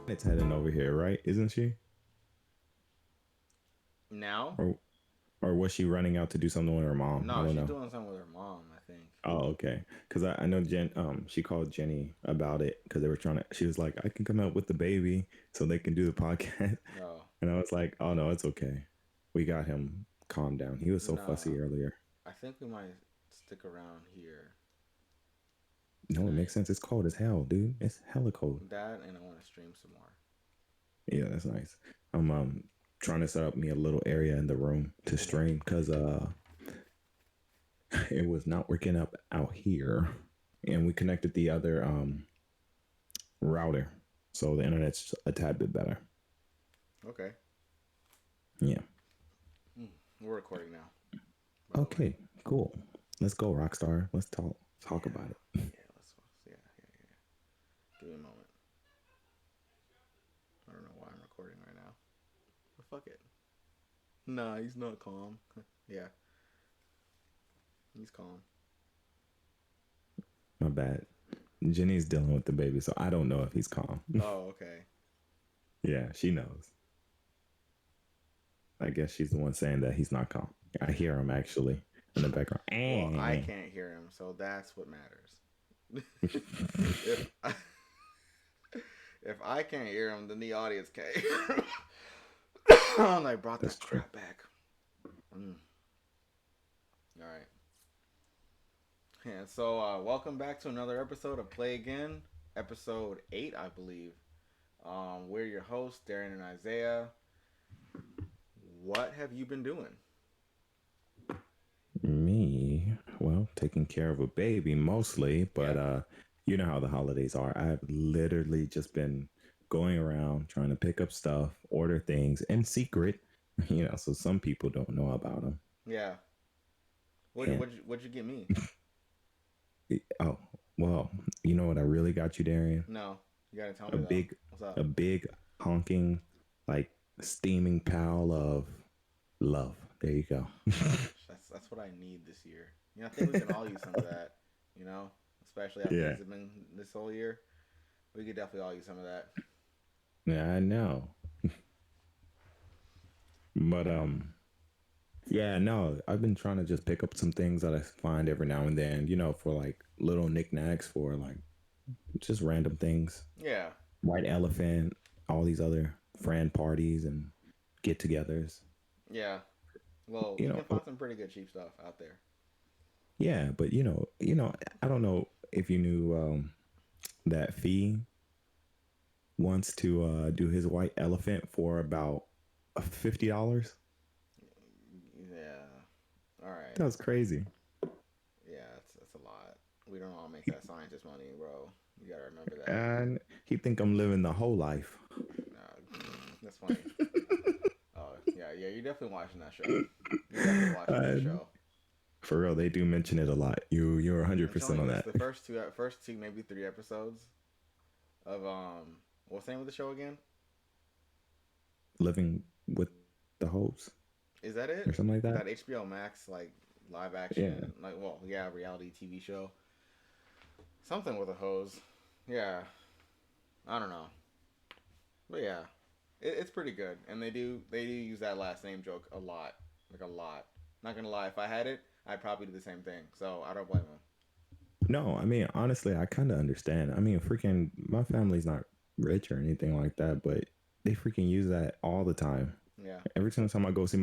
It's heading over here, right? Isn't she? Now? Or or was she running out to do something with her mom? I No, don't she's know. doing something with her mom, I think. Oh, okay. Because I know Jen. She called Jenny about it because they were trying to. She was like, "I can come out with the baby so they can do the podcast," No. and I was like, "Oh no, it's okay. We got him. Calm down. He was so No. fussy earlier." I think we might stick around here No, it makes tonight. sense. It's cold as hell, dude. It's hella cold. That and I want to stream some more. Yeah, that's nice. I'm trying to set up me a little area in the room to stream because it was not working up out here, and we connected the other router, so the internet's a tad bit better. Okay. Yeah. Mm, we're recording now, by the way. Okay. Cool. Let's go, Rockstar. Let's talk Yeah. about it. Yeah, yeah. Give me a moment. I don't know why I'm recording right now. But fuck it. Nah, he's not calm. Yeah, he's calm. My bad. Jenny's dealing with the baby, so I don't know if he's calm. Oh, okay. Yeah, she knows. I guess she's the one saying that he's not calm. I hear him actually in the background. Well, I can't hear him, so that's what matters. if I, if I can't hear him, then the audience can't hear him. I brought That's that true. crap back. Mm. All right. Yeah, so welcome back to another episode of Play Again, episode 8, I believe. We're your hosts, Darren and Isaiah. What have you been doing? Me, well, taking care of a baby mostly, but Yeah, you know how the holidays are. I've literally just been going around trying to pick up stuff, order things in secret, so some people don't know about them. yeah. And What'd you get me? oh, well, you know what I really got you, Darian? No, you gotta tell A me though. big, What's up? a big honking, like steaming pile of love. There you go. Gosh, that's what I need this year. I think we can all use some of that. You know, especially how Yeah, things have been this whole year. We could definitely all use some of that. yeah, I know. But yeah, no, I've been trying to just pick up some things that I find every now and then, for like little knickknacks for like just random things. Yeah, White elephant, all these other friend parties and get-togethers. yeah. Well, You you know, can find some pretty good cheap stuff out there. yeah, but I don't know if you knew that Fee wants to do his white elephant for about $50. Yeah. All right. That was crazy. Yeah, it's a lot. We don't all make that scientist money, bro. You gotta remember that. And he think I'm living the whole life. That's funny. Oh yeah. You're definitely watching that show. You're definitely watching that And show. for real, they do mention it a lot. You're I'm telling 100% you, on it's that. the first two, maybe three episodes of what's the name of the show again? Living with the hopes Is that or it? something like that. That HBO Max like live Yeah. action reality TV show. Something with a hose. Yeah, I don't know, but yeah, it's pretty good, and they do use that last name joke a lot, like a lot. Not gonna lie, if I had it, I'd probably do the same thing. So I don't blame them. No, I mean honestly, I kind of understand. I mean, freaking, my family's not rich or anything like that, but they freaking use that all the time. Yeah, Every single time I go see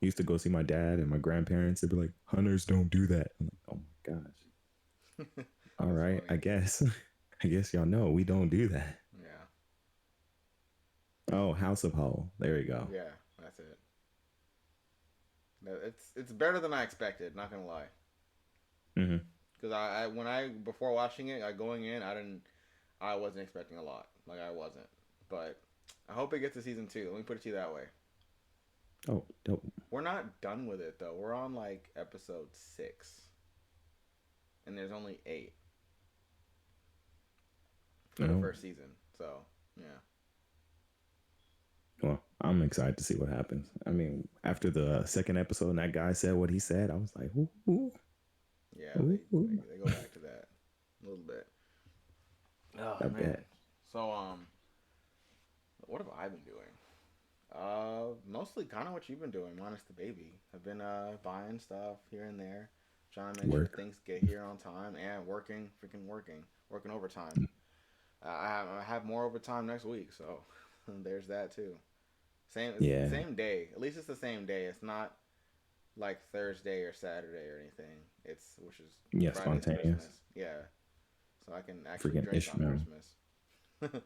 used to go see my dad and my grandparents, they'd be like, "Hunters don't do that." I'm like, "Oh my gosh, all that's right, funny. I guess, I guess y'all know we don't do that." Yeah, Oh, House of Hole. There you go. yeah, that's it. It's better than I expected. Not gonna lie, Hmm. because I when I before watching it, going in, I wasn't expecting a lot. Like I wasn't, but I hope it gets to season two. Let me put it to you that way. Oh, dope. We're not done with it though. We're on like episode 6, and there's only 8 for the Oh, first season. So yeah, well, I'm excited to see what happens. I mean, after the second episode and that guy said what he said, I was like, ooh, ooh, yeah, ooh, ooh. they go back to that a little bit. Oh I man. bet. So what have I been doing? Mostly kind of what you've been doing, minus the baby. I've been buying stuff here and there, trying to make sure Work. things get here on time, and working, freaking working overtime. I have more overtime next week, so there's that too. Yeah. Same day. At least it's the same day. It's not like Thursday or Saturday or anything. It's which is Yeah, Friday's spontaneous. Christmas. Yeah, so I can actually Freaking drink on Ishmael. Christmas.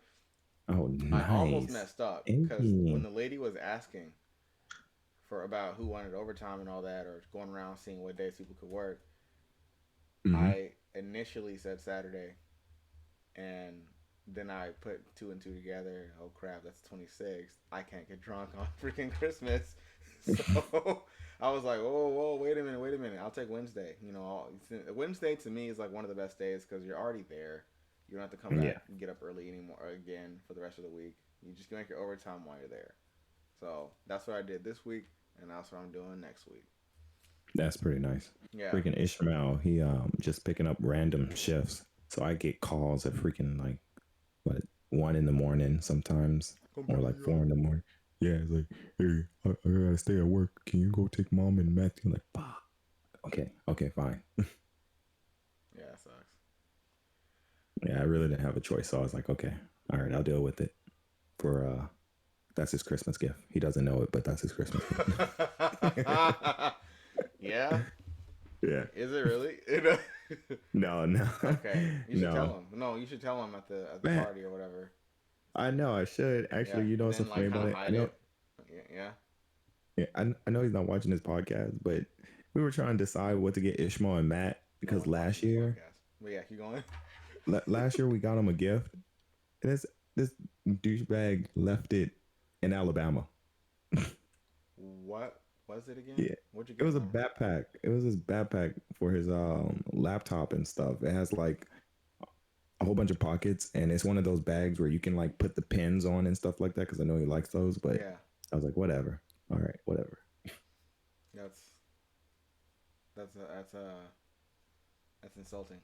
Oh, I almost nice. messed up because when Hey. the lady was asking for about who wanted overtime and all that, or going around seeing what days people could work, Mm-hmm. I initially said Saturday, and then I put two and two together. Oh crap, that's 26th. I can't get drunk on freaking Christmas. So I was like, whoa, wait a minute. I'll take Wednesday. Wednesday to me is like one of the best days because you're already there. You don't have to come Yeah, back and get up early anymore again for the rest of the week. You just make your overtime while you're there. So that's what I did this week, and that's what I'm doing next week. that's pretty nice. Yeah. Freaking Ishmael, he just picking up random shifts. So I get calls at freaking like what 1 in the morning sometimes, Come or pick like me four up. in the morning. Yeah, it's like, hey, I gotta stay at work. Can you go take mom and Matthew? Like, fuck. Okay, fine. Yeah, that sucks. Yeah, I really didn't have a choice, so I was like, okay, all right, I'll deal with it. For that's his Christmas gift. He doesn't know it, but that's his Christmas gift. Yeah. Yeah. Is it really? No, no, Okay. You should tell no, him. No, you should tell him at the man. party or whatever. I know I should Yeah, actually. You know and what's so then funny like kind about of it? I hide know. it. Yeah. Yeah, I know he's not watching this podcast, but we were trying to decide what to get Ishmael and Matt No because one's watching last this year, podcast. But yeah, keep going. last year we got him a gift, and this douchebag left it in Alabama. What was it again? Yeah, What'd you it get was a for him? backpack. It was his backpack for his laptop and stuff. It has like a whole bunch of pockets, and it's one of those bags where you can like put the pins on and stuff like that. Because I know he likes those, but Yeah, I was like, whatever. All right, whatever. that's that's that's insulting.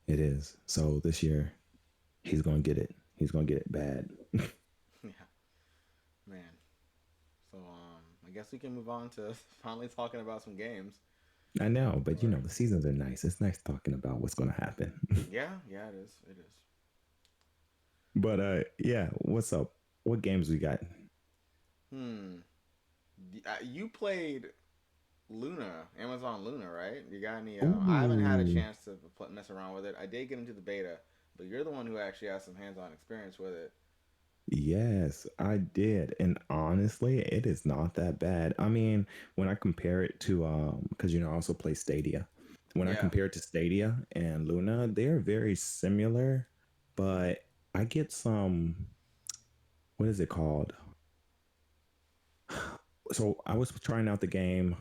It is. So this year he's gonna get it. He's gonna get it bad. Yeah, man. So I guess we can move on to finally talking about some games. I know, but Or the seasons are nice. It's nice talking about what's gonna happen. yeah, it is. It is. But yeah, what's up? What games we got? Hmm. You played Luna, Amazon Luna, right? You got any? I haven't had a Ooh, chance to mess around with it. I did get into the beta, but you're the one who actually has some hands-on experience with it. yes, I did. And honestly, it is not that bad. I mean, when I compare it to because I also play Stadia. When I Yeah, compare it to Stadia and Luna, they're very similar, but I get some what is it called? So I was trying out the game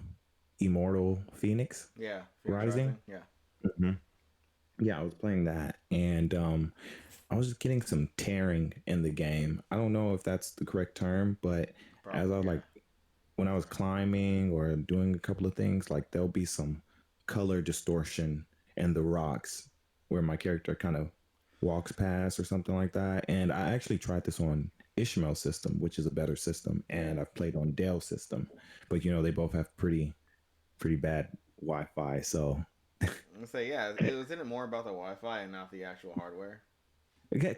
Immortal Phoenix yeah. Phoenix Rising. Rising. Yeah, Mhm. Yeah, I was playing that, and I was just getting some tearing in the game. I don't know if that's the correct term, but as I probably. was Yeah. like when I was climbing or doing a couple of things, like there'll be some color distortion in the rocks where my character kind of walks past or something like that. And I actually tried this on Ishmael system, which is a better system, Yeah. and I've played on Dell system, but they both have pretty bad Wi-Fi. So I'm gonna say yeah. It wasn't it more about the Wi-Fi and not the actual hardware.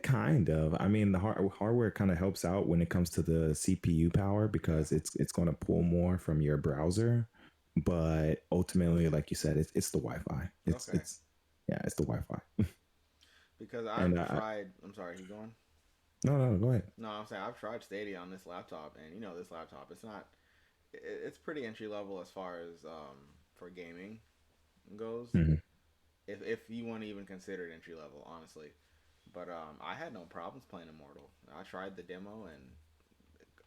kind of. I mean, the hardware kind of helps out when it comes to the CPU power Yeah. because it's going to pull more from your browser. But ultimately, like you said, it's the Wi-Fi. Okay. It's yeah, it's the Wi-Fi. Because And I've tried. I'm sorry. You going? no, go ahead. No, I'm saying I've tried Stadia on this laptop, and this laptop, it's not. It's pretty entry level as far as for gaming goes. Mhm. If you want to even consider it entry level, honestly. But I had no problems playing Immortal. I tried the demo, and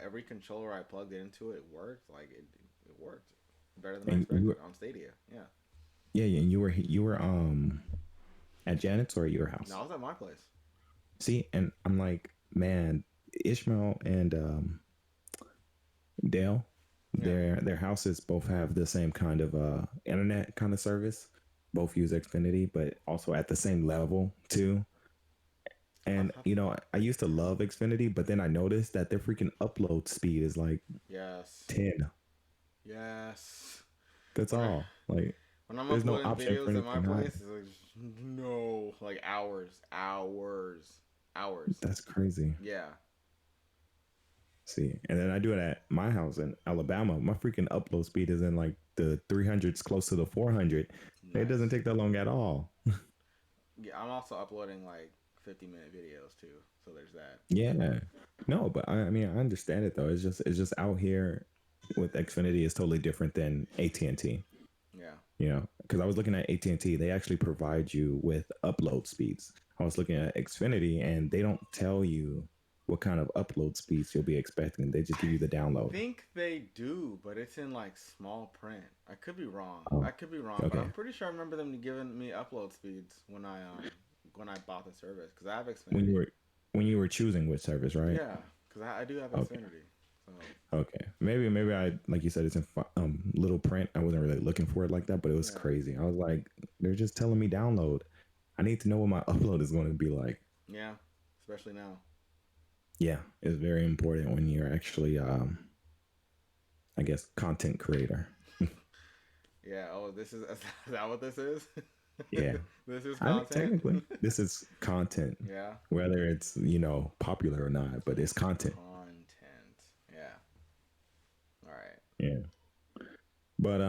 every controller I plugged into it worked. Like it worked better than I And you expected were on Stadia. Yeah. yeah, and you were at Janet's or at your No, house. I was at my place. See, and I'm like, man, Ishmael and Dale, Yeah. their houses both have the same kind of internet kind of service. Both use Xfinity, but also at the same level too. And I've, I used to love Xfinity, but then I noticed that their freaking upload speed is like yes, 10. yes. That's When I all. Like when I'm there's no uploading option for videos at my anything higher. place, it's like no, like hours. That's crazy. Yeah, See, and then I do it at my house in Alabama. My freaking upload speed is in like the 300s, close to the 400. It doesn't nice. take that long at all. Yeah, I'm also uploading like 50-minute videos too, so there's that. Yeah. No, but I mean, I understand it though. It's just out here with Xfinity is totally different than AT&T. Yeah. Because I was looking at AT&T, they actually provide you with upload speeds. I was looking at Xfinity, and they don't tell you what kind of upload speeds you'll be expecting. They just give I you the download. think they do, but it's in like small print. I could be wrong. I Oh, could be wrong, but I'm okay. pretty sure I remember them giving me upload speeds when I bought the service because I have When you Xfinity. were when you were choosing which service, right? Yeah, because I do have Okay. Xfinity. So Okay. Maybe I, like you said, it's in little print. I wasn't really looking for it like that, but it was yeah, crazy. I was like, they're just telling me download. I need to know what my upload is going to be like. yeah, especially now. Yeah, it's very important when you're actually, I guess, content creator. Yeah. Oh, this is is that what this is? Yeah. This is I mean, content. technically, this is content, Yeah. whether it's, popular or not, but it's content. Content. Yeah. All right. Yeah. But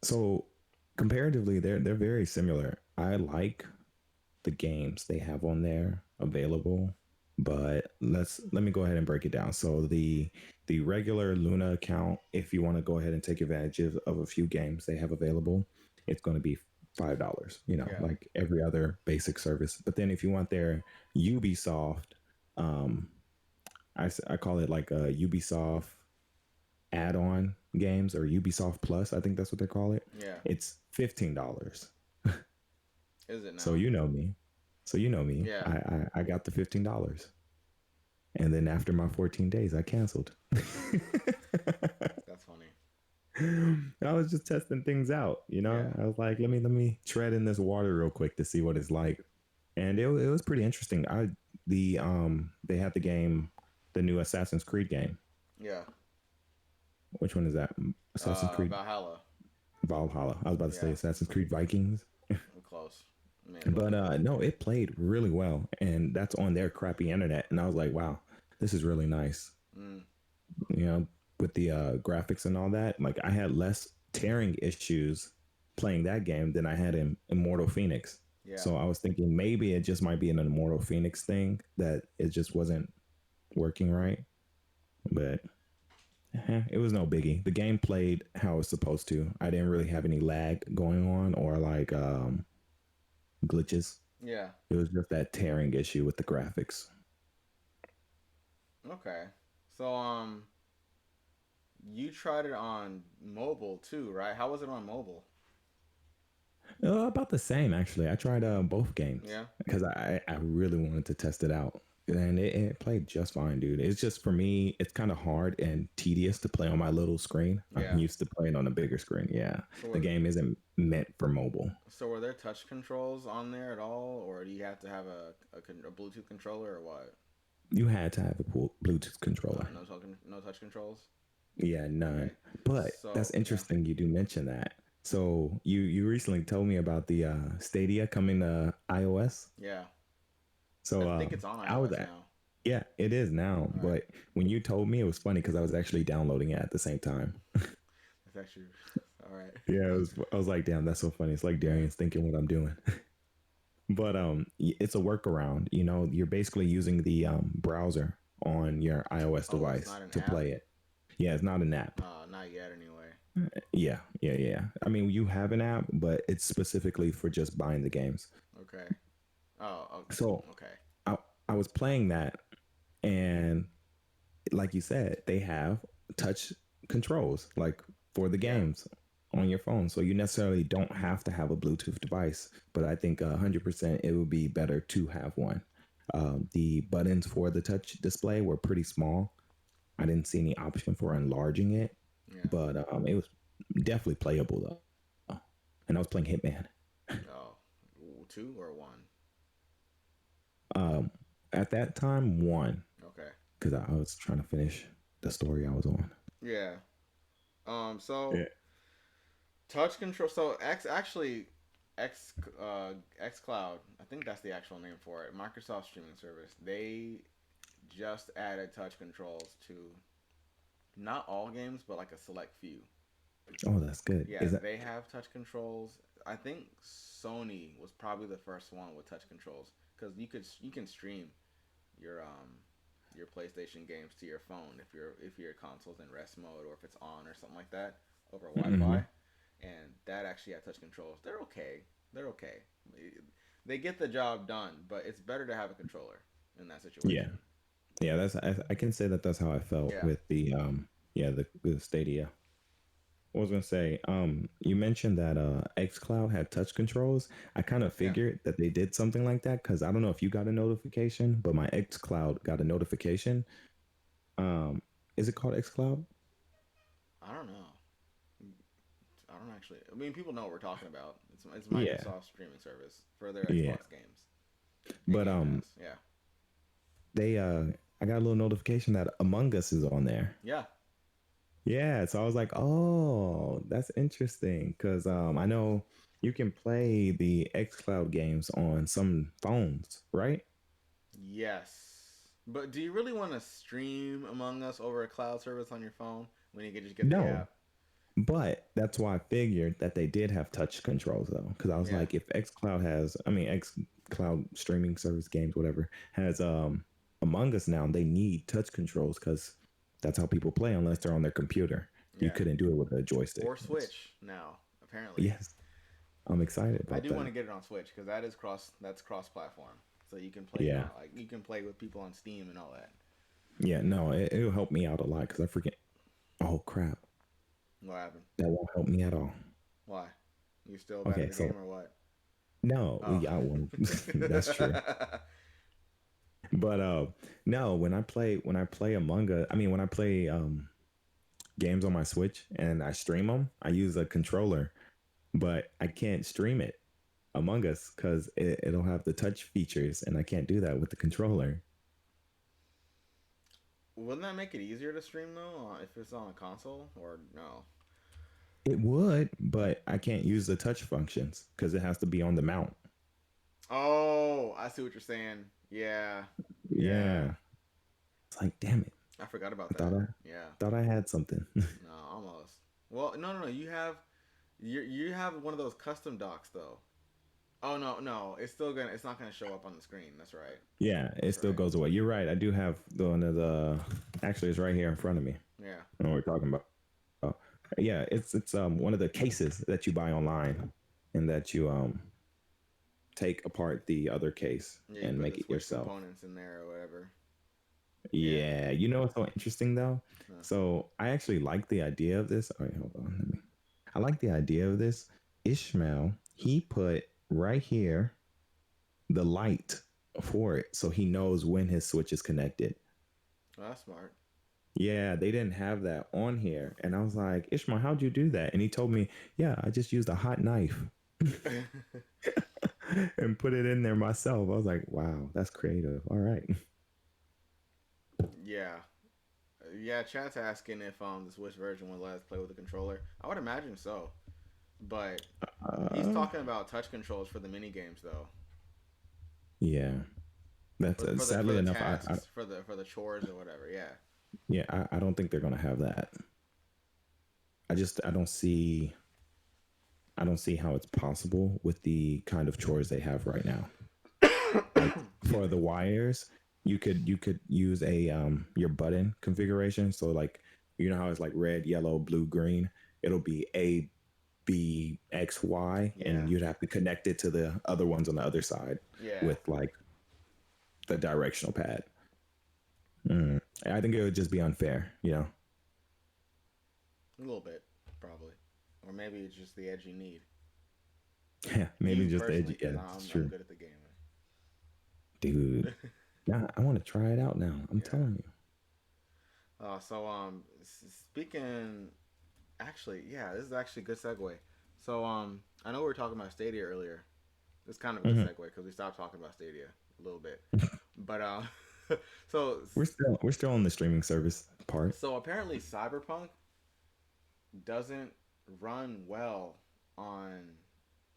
so comparatively, they're very similar. I like the games they have on there available, but let me go ahead and break it down. So the regular Luna account, if you want to go ahead and take advantage of a few games they have available, it's going to be $5, Yeah. like every other basic service. But then if you want their Ubisoft, um I call it like a Ubisoft add-on games, or Ubisoft Plus, I think that's what they call it. Yeah. It's $15. Is it So now? you know me. So you know me. Yeah. I got the $15. And then after my 14 days, I canceled. That's funny. I was just testing things out. Yeah. I was like, let me tread in this water real quick to see what it's like. And it was pretty interesting. They had the game, the new Assassin's Creed game. Yeah. Which one is that? Assassin's Creed Valhalla. Valhalla. I was about to say Yeah. Assassin's Creed Vikings. I'm close. Man, But no, it played really well, and that's on their crappy internet. And I was like, wow, this is really nice. mm, You know, with the graphics and all that. Like I had less tearing issues playing that game than I had in Immortal Phoenix. yeah. So I was thinking maybe it just might be an Immortal Phoenix thing, that it just wasn't working right. But it was no biggie. The game played how it's supposed to. I didn't really have any lag going on, or like glitches. Yeah. It was just that tearing issue with the graphics. Okay. So you tried it on mobile too, right? How was it on mobile? About the same, actually. I tried both games Yeah. because I really wanted to test it out. And it played just fine, dude. It's just, for me, it's kind of hard and tedious to play on my little screen. I'm Yeah. used to playing on a bigger screen. Yeah. So The were game isn't meant for mobile. so were there touch controls on there at all, or do you have to have a Bluetooth controller or what? You had to have a Bluetooth controller. No touch controls. Yeah, Okay. none. But that's So yeah. interesting you do mention that. So you recently told me about the Stadia coming to iOS. Yeah. I So think it's on I was iOS at now. Yeah, it is now. All right. But when you told me, it was funny because I was actually downloading it at the same time. That's actually all right. Yeah, I was like, damn, that's so funny. It's like Yeah. Darian's thinking what I'm doing. But it's a workaround. You're basically using the browser on your iOS Oh, it's device not an to app. play it. Yeah, it's not an app. Not yet anyway. Yeah. I mean, you have an app, but it's specifically for just buying the games. Okay. Oh. So Okay. I I was playing that, and like you said, they have touch controls like for the Yeah. games on your phone. So you necessarily don't have to have a Bluetooth device, but I think 100% it would be better to have one. The buttons for the touch display were pretty small. I didn't see any option for enlarging it, Yeah. but it was definitely playable though. And I was playing Hitman. Oh, two or one. Um, at that time, one, Okay. because I was trying to finish the story I was on. Yeah. So Yeah. touch control. So X X Cloud. I think that's the actual name for it. Microsoft streaming service. They just added touch controls to not all games, but like a select few. Oh, that's good. Yeah, Is that they have touch controls. I think Sony was probably the first one with touch controls because you can stream your your PlayStation games to your phone if your console's in rest mode or if it's on or something like that over hmm Wi-Fi, and that actually had touch controls. They're okay. They're okay. They get the job done, but it's better to have a controller in that Yeah. situation. Yeah, I can say that that's how I felt Yeah, with the yeah, the Stadia. I was gonna say, you mentioned that xCloud had touch controls. I kind of yeah. figured that they did something like that because I don't know if you got a notification, but my xCloud got a notification. Um, is it called xCloud? I don't know. I don't actually. I mean, people know what we're talking about. It's Yeah, Microsoft streaming service for their yeah. Xbox games and But Game Pass. Yeah, they I got a little notification that Among Us is on there. yeah, Yeah, so I was like, oh, that's interesting because I know you can play the xCloud games on some phones, right? yes. But do you really want to stream Among Us over a cloud service on your phone when you can just get the No, app? but that's why I figured that they did have touch controls though, because I was Yeah, like, if xCloud has, I mean, xCloud streaming service games, whatever, has Among Us now, they need touch controls because that's how people play unless they're on their computer. You yeah. couldn't do it with a joystick. Or Switch now, apparently. Yes, I'm excited I about do want that. to get it on Switch because that's cross platform. So you can play it Yeah, on like you can play with people on Steam and all that. yeah, no, it'll help me out a lot because I forget. Oh crap, What happened? that won't help me at all. Why? You still bad at Okay, the so game or what? no, Oh. I won't. That's true. But no, when I play Among Us, I mean when I play games on my Switch and I stream them, I use a controller, but I can't stream it Among Us because it'll have the touch features, and I can't do that with the controller. Wouldn't that make it easier to stream though, if it's on a console or no? It would, but I can't use the touch functions because it has to be on the mount. Oh, I see what you're saying. Yeah, yeah. Yeah, it's like damn it. I forgot about I thought that. I Yeah. thought I had something. No, almost. Well, no, no, no. You have one of those custom docks though. Oh no, no. It's not gonna show up on the screen. That's right. Yeah, it That's still right. goes away. You're right. I do have the one of the. Actually, it's right here in front of me. Yeah. I know what we're talking about. Oh, yeah, it's one of the cases that you buy online, and that you take apart the other case Yeah. You and put make the it Switch yourself. components in there or whatever. Yeah. Yeah, you know what's so interesting though? Huh. So I actually like the idea of this. All right, hold on. I like the idea of this. Ishmael, he put right here the light for it, so he knows when his switch is connected. Well, that's smart. Yeah, they didn't have that on here. And I was like, Ishmael, how'd you do that? And he told me, yeah, I just used a hot knife and put it in there myself. I was like, wow, that's creative. All right. Yeah. Yeah. Chat's asking if the Switch version will let us play with the controller. I would imagine so, but he's Uh, talking about touch controls for the mini games though. yeah, that's For sadly the enough. tasks for the chores or whatever. Yeah. Yeah, I don't think they're gonna have that. I don't see how it's possible with the kind of chores they have right now. Like Excuse for me. the wires, you could use a your button configuration. So like you know how it's like red, yellow, blue, green. It'll be A, B, X, Y, Yeah. and you'd have to connect it to the other ones on the other side Yeah. with like the directional pad. Mm. I think it would just be unfair, you know. A little bit, probably, or maybe it's just the edge you need. Yeah, Me maybe just the edge. personally, Yeah, because it's I'm true, good at the game. dude. Yeah, I want to try it out now. I'm Yeah. telling you. So speaking, actually, yeah, this is actually a good segue. So I know we were talking about Stadia earlier. It's kind of a good Hmm. segue because we stopped talking about Stadia a little bit. But so We're still on the streaming service part. so apparently Cyberpunk doesn't run well on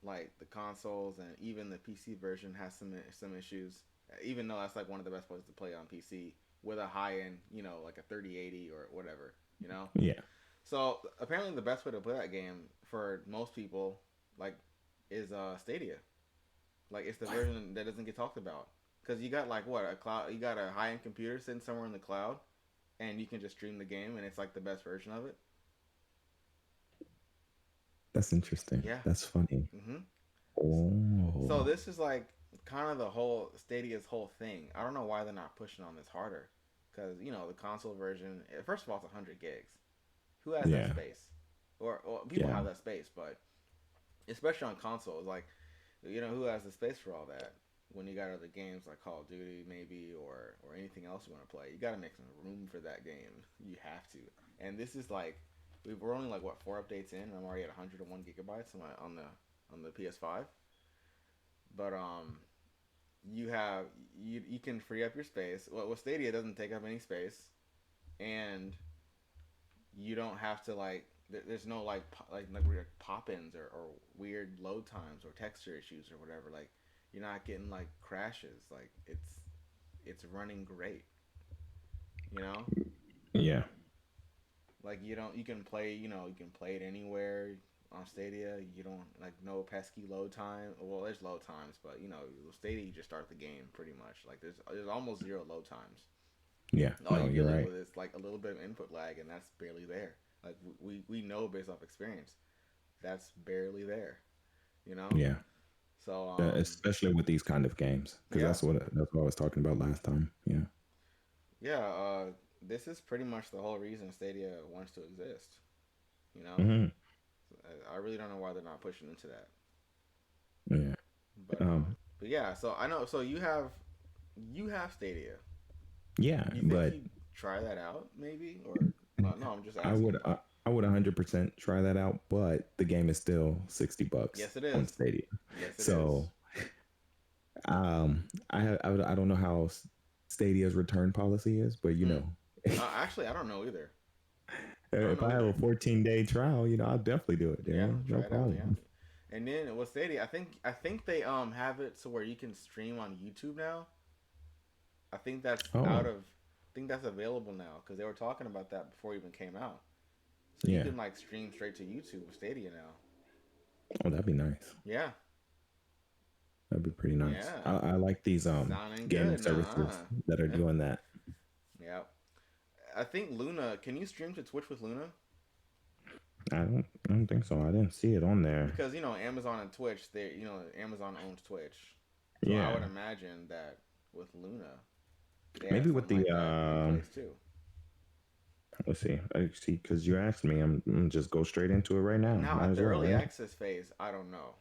like the consoles, and even the PC version has some issues. Even though that's like one of the best places to play on PC with a high end, like a 3080 or whatever, you know. Yeah. So apparently the best way to play that game for most people, like, is Stadia. Like it's the version that doesn't get talked about because you got like what a cloud, you got a high end computer sitting somewhere in the cloud, and you can just stream the game, and it's like the best version of it. That's interesting. Yeah. That's funny. hmm So Oh. this is like kind of the whole Stadia's whole thing. I don't know why they're not pushing on this harder, because the console version. First of all, it's 100 gigs. Who has that Yeah. space? Or people Yeah. have that space, but especially on consoles, like who has the space for all that? When you got other games like Call of Duty, maybe, or anything else you want to play, you got to make some room for that game. You have to. And this is like we're only like what 4 updates in, and I'm already at 101 gigabytes on the PS5. But you can free up your space. Well, with Stadia, it doesn't take up any space, and you don't have to like. There's no like weird pop-ins or weird load times or texture issues or whatever. Like you're not getting like crashes. Like it's running great. You know, Yeah. like you can play it anywhere on Stadia. You don't like no pesky load time. Well, there's load times, but Stadia you just start the game pretty much. Like there's almost zero load times. Yeah. All No, you're you're dealing right. with is like a little bit of input lag, and that's barely there. Like we know based off experience, that's barely there. You know. Yeah. So Especially with these kind of games, because yeah, that's what I was talking about last time. Yeah. yeah. This is pretty much the whole reason Stadia wants to exist. You know, Hmm. I really don't know why they're not pushing into that. Yeah. But Um. yeah. So I know. So you have Stadia. Yeah. You think But you'd try that out, maybe, or no? No, I'm just I asking. would. I would 100% try that out. But the game is still $60 Yes, it on is. Stadia. Yes, it is. So I don't know how Stadia's return policy is, but Hmm. Actually, I don't know either. I don't if know I have a either. 14-day trial, I'll definitely do it. Yeah, There, no try it out. Yeah. problem. And then with Stadia, I think they have it so where you can stream on YouTube now. I think that's Oh, I think that's available now because they were talking about that before it even came out. So you yeah. can like stream straight to YouTube with Stadia now. Oh, that'd be nice. Yeah. That'd be pretty nice. Yeah. I like these Sounding gaming good now, services that are huh? doing that. Yeah. I think Luna. Can you stream to Twitch with Luna? I don't think so. I didn't see it on there. Because Amazon and Twitch, Amazon owns Twitch, so I Yeah. would imagine that with Luna, they have Maybe with something the like that in place too. let's see. I see because you asked me. I'm gonna just go straight into it right now. Now Might at as the well, early right? access phase, I don't know,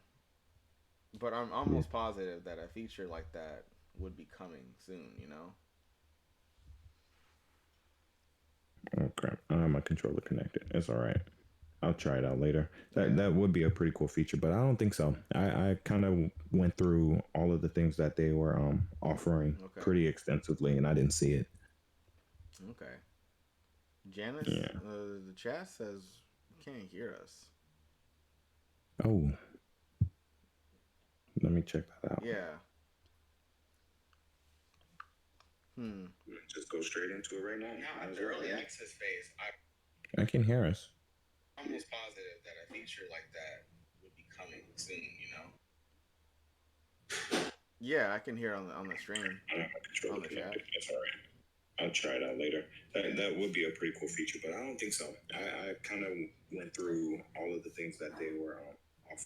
but I'm Yeah. almost positive that a feature like that would be coming soon. Okay. I have my controller connected. It's all right. I'll try it out later. That Yeah. that would be a pretty cool feature, but I don't think so. I kind of went through all of the things that they were offering Okay. pretty extensively, and I didn't see it. Okay. Janice, Yeah. the chat says you can't hear us. Oh, let me check that out. Yeah. Hmm. Just go straight into it right now. Now Might at as the well, early right? access phase, I can hear us. I'm almost positive that a feature like that would be coming soon. Yeah, I can hear on the stream, I have my controller on the chat. connected. That's all right. I'll try it out later. That would be a pretty cool feature, but I don't think so. I kind of went through all of the things that they were off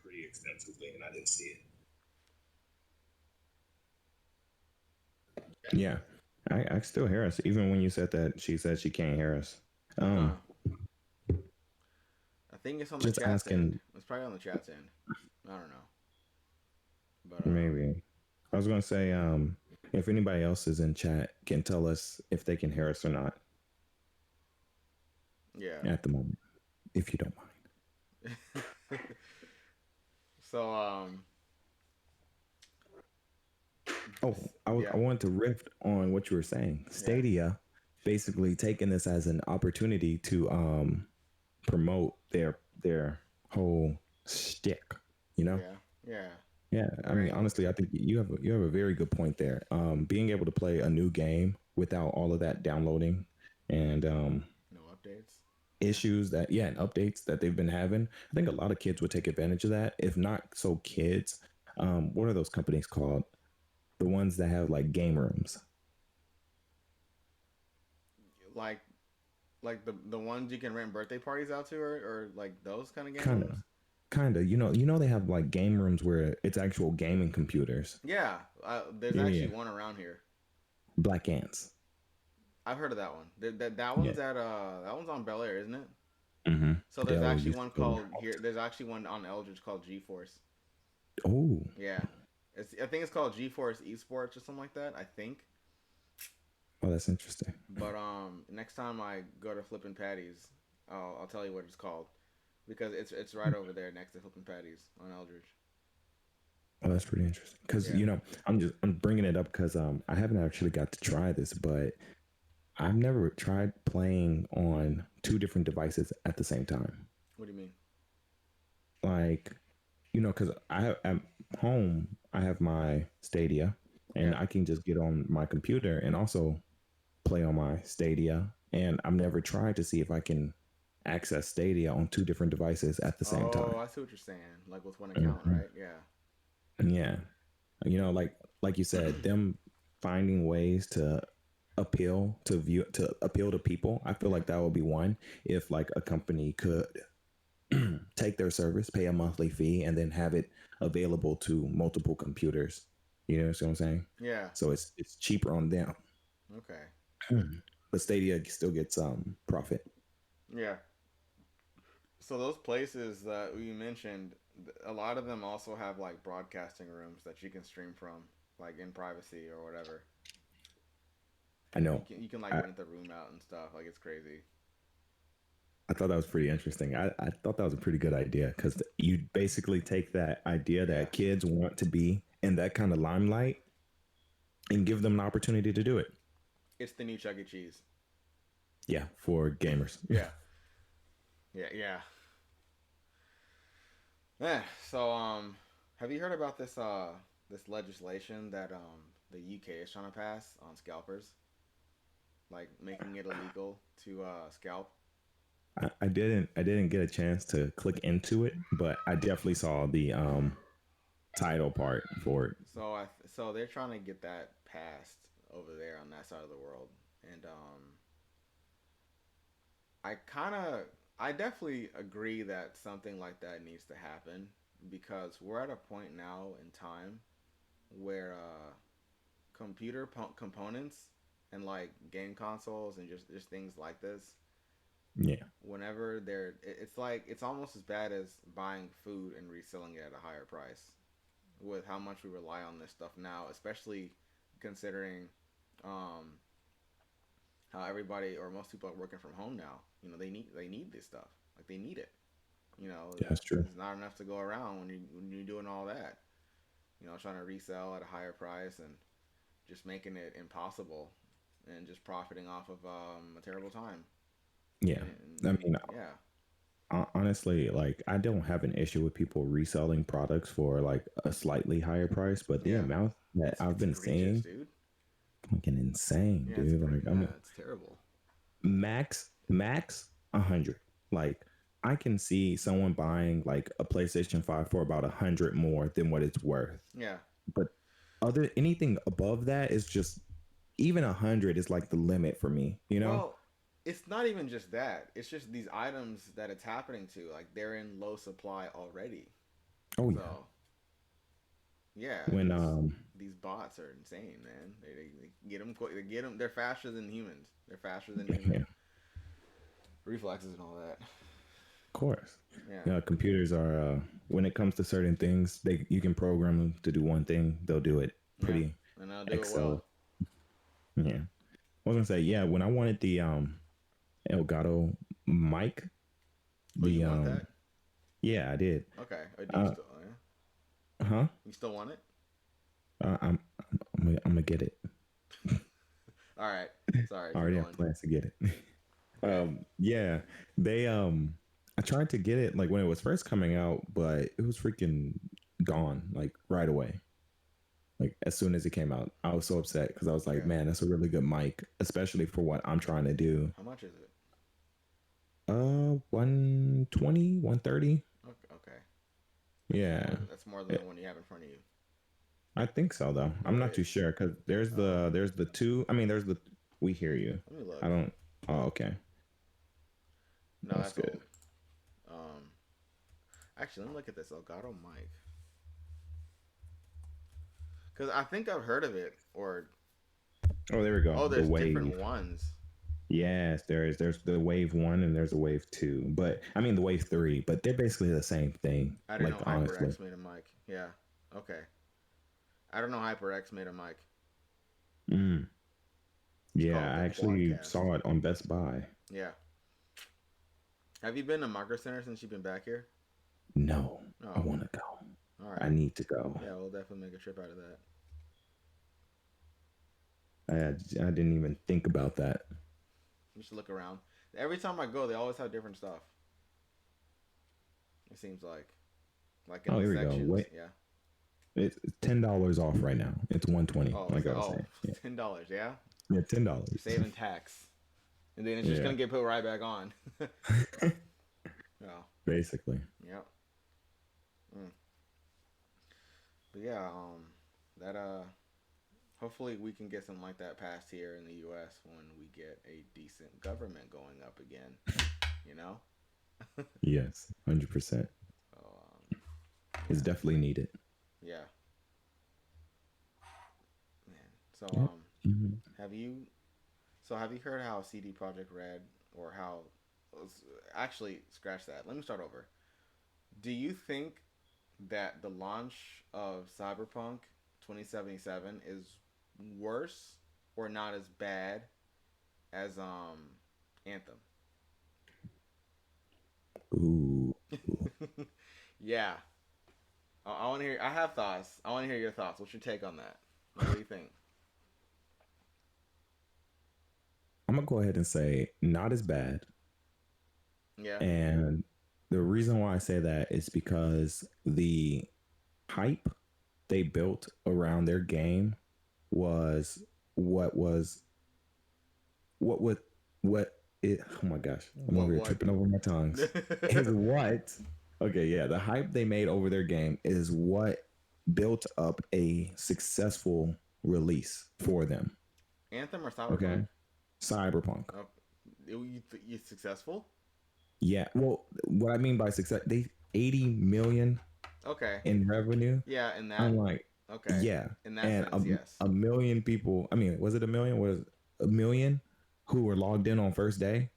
pretty extensively, and I didn't see it. Yeah, I still hear us, even when you said that she said she can't hear us. Huh. I think it's on the Just chat's end. asking, It's probably on the chat's end. I don't know. But maybe. I was gonna say, if anybody else is in chat, can tell us if they can hear us or not yeah. at the moment, if you don't mind. So Oh, I Yeah, wanted to riff on what you were saying. yeah, Stadia basically taking this as an opportunity to promote their whole shtick, you know? yeah, yeah. Yeah, I mean, Very honestly, I think you have a very good point there. Being able to play a new game without all of that downloading and no updates. Yeah. issues that yeah, and updates that they've been having, I think a lot of kids would take advantage of that. If not so kids, what are those companies called? The ones that have like game rooms. Like the ones you can rent birthday parties out to, or like those kind of game Kind rooms. of, kind of. You know, they have like game rooms where it's actual gaming computers. Yeah, there's Yeah, actually yeah. one around here. Black ants. I've heard of that one. That Yeah. one's at that one's on Bel Air, isn't it? Mm-hmm. So there's Dell actually used to one go there. called here. There's actually one on Eldridge called GeForce. Oh, Yeah, I think it's called GeForce Esports or something like that. I think. oh, that's interesting. But next time I go to Flippin' Patties, I'll tell you what it's called because it's right over there next to Flippin' Patties on Eldridge. Oh, that's pretty interesting. Because Yeah. you know, I'm bringing it up because I haven't actually got to try this, but I've never tried playing on two different devices at the same time. What do you mean? Like, you know, because I have at home, I have my Stadia, and Yeah. I can just get on my computer and also play on my Stadia. And I've never tried to see if I can access Stadia on two different devices at the same Oh, time. I see what you're saying. Like with one account, Hmm. right? Yeah. And yeah, you know, like you said, them finding ways to appeal to people. I feel Yeah. like that would be one if like a company could take their service, pay a monthly fee, and then have it available to multiple computers. You know what I'm saying? Yeah. So it's cheaper on them, Okay. but Stadia still gets profit. Yeah. So those places that we mentioned, a lot of them also have like broadcasting rooms that you can stream from, like in privacy or whatever. I You know. can like I, rent the room out and stuff. Like it's crazy. I thought that was pretty interesting. I thought that was a pretty good idea because you basically take that idea Yeah. that kids want to be in that kind of limelight and give them an opportunity to do it. It's the new Chuck E. Cheese. Yeah, for gamers. Yeah. Yeah. Yeah. Yeah. So have you heard about this legislation that the UK is trying to pass on scalpers, like making it illegal to scalp? I didn't get a chance to click into it, but I definitely saw the title part for it. So they're trying to get that passed over there on that side of the world, and I kind of I definitely agree that something like that needs to happen because we're at a point now in time where components and like game consoles and just things like this, Yeah, whenever it's like it's almost as bad as buying food and reselling it at a higher price with how much we rely on this stuff now, especially considering um, how everybody or most people are working from home now. You know, they need this stuff. Like they need it. You know, yeah, that's true. there's not enough to go around when you're doing all that. You know, trying to resell at a higher price and just making it impossible and just profiting off of a terrible time. Yeah, I And mean, yeah, honestly, like I don't have an issue with people reselling products for like a slightly higher price, but the yeah, amount that I've it's been egregious, seeing, dude. fucking insane, Yeah, dude. Like, I yeah, mean, it's terrible. max 100. Like, I can see someone buying like a PlayStation 5 for about 100 more than what it's worth. Yeah. But other anything above that is just even 100 is like the limit for me, you know? Well, it's not even just that. It's just these items that it's happening to. Like they're in low supply already. Oh yeah. So yeah, When these bots are insane, man. They get them quick. They get them. They're faster than humans. They're faster than yeah, human of reflexes and all that. course. Yeah, Yeah, computers are when it comes to certain things, they you can program them to do one thing, they'll do it yeah, pretty and they'll do it well. excel. Yeah. I was gonna say, yeah, when I wanted the Elgato mic, Oh, you the want that? yeah, I did. Okay. Do you Uh still? Yeah. huh. You still want it? I'm I'm gonna get it. All right. Sorry, I keep already have going. plans to get it. Okay. Yeah, they I tried to get it like when it was first coming out, but it was freaking gone like right away. Like as soon as it came out, I was so upset because I was like, Yeah. man, that's a really good mic, especially for what I'm trying to do. How much is it? 120, 130. Okay. Okay. Yeah. That's more than Eh, the one you have in front of you. I think so though. No, I'm not wait. too sure because there's the two. I mean, there's the we hear you. Let me look. I don't. Oh, okay, No, that's that's good. old. Um, Actually, let me look at this Elgato mic because I think I've heard of it. Or Oh, there we go. oh, The there's different wave. ones. Yes, there is. There's the wave one and there's a wave two. But I mean the wave three. But they're basically the same thing. I didn't Like know honestly. HyperX made a mic. Yeah. Okay. I don't know HyperX made a mic. Mm. It's Yeah, called the I actually Quadcast. saw it on Best Buy. Yeah. Have you been to Micro Center since you've been back here? No, I Oh, want to go. all I right. need to go. Yeah, we'll definitely make a trip out of that. I didn't even think about that. Just look around. Every time I go, they always have different stuff. It seems like in Oh, the here we go. sections. Wait, Yeah. it's $10 off right now. It's 120. Oh, Like I was oh, saying. Yeah, $10. Yeah. yeah, You're $10. saving tax, and then it's just Yeah, gonna get put right back on. Yeah. basically. Yep. Mm. But yeah, that hopefully we can get something like that passed here in the U.S. when we get a decent government going up again. You know. Yes, 100%. So It's yeah, definitely needed. yeah, man. So Yep. Mhm. have you have you heard how CD Project Red or how actually scratch that. Let me start over. Do you think that the launch of Cyberpunk 2077 is worse or not as bad as Anthem? Ooh. Yeah, I want to hear. I have thoughts. I want to hear your thoughts. What's your take on that? What do you think? I'm gonna go ahead and say not as bad. Yeah, And the reason why I say that is because the hype they built around their game was what was what would what it oh my gosh, I'm over here what? tripping over my tongues. Is what okay, yeah, the hype they made over their game is what built up a successful release for them. Anthem or Cyberpunk? Okay. Cyberpunk. Oh, you successful? Yeah. Well, what I mean by success, they 80 million Okay. in revenue. Yeah, in that. I'm like, Okay. yeah. In that And sense, yes. a million people, I mean, was it a million? Was it a million who were logged in on first day?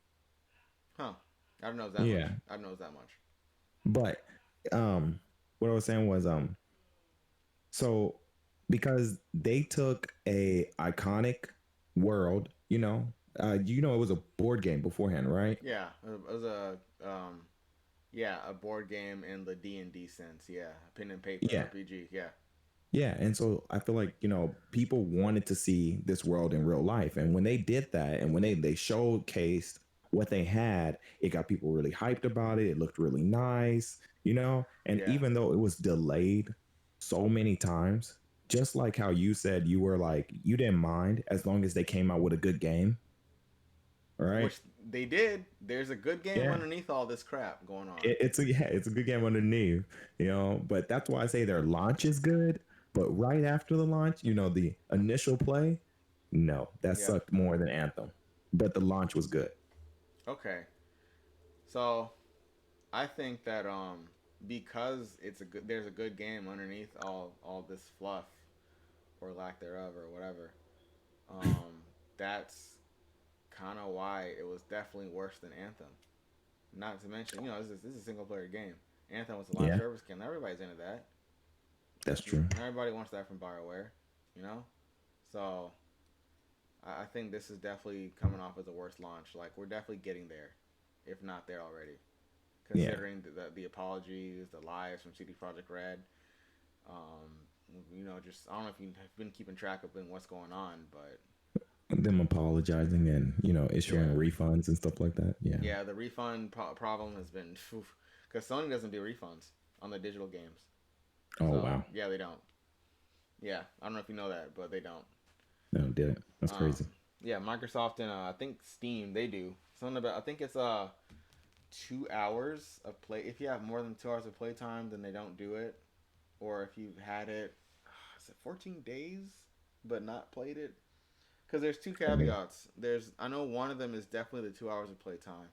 Huh. I don't know that much. Yeah. I don't know that much. But um what I was saying was so because they took a iconic world, it was a board game beforehand, right? Yeah, it was a yeah, a board game in the D&D sense. Yeah, pen and paper Yeah. RPG. Yeah. Yeah, and so I feel like, people wanted to see this world in real life. And when they did that and when they showcased what they had, it got people really hyped about it. It looked really nice. And Yeah. even though it was delayed so many times, just like how you said you were like you didn't mind as long as they came out with a good game, right? Which they did. There's a good game Yeah. underneath all this crap going on. It's a good game underneath. But that's why I say their launch is good. But right after the launch, the initial play, no, that Yeah. sucked more than Anthem. But the launch was good. Okay. So I think that because it's a good there's a good game underneath all this fluff or lack thereof or whatever. Um, that's kind of why it was definitely worse than Anthem. Not to mention, this is a single player game. Anthem was a live Yeah, service game. Everybody's into that. that's true. Everybody wants that from BioWare, you know. So I think this is definitely coming off as a worse launch. Like we're definitely getting there, if not there already. Yeah, Considering the apologies, the lies from CD Projekt Red, um, just I don't know if you've been keeping track of what's going on, but Them apologizing and issuing yeah, refunds and stuff like that. Yeah. yeah, the refund problem has been because Sony doesn't do refunds on the digital games, Oh so wow. yeah, they don't. Yeah, I don't know if you know that, but they don't. No, did it. That's Um, crazy. yeah, Microsoft and I think Steam they do something about. I think it's 2 hours of play. If you have more than 2 hours of playtime, then they don't do it. Or if you've had it, is it 14 days but not played it? Because there's two I mean, caveats. I know one of them is definitely the 2 hours of playtime,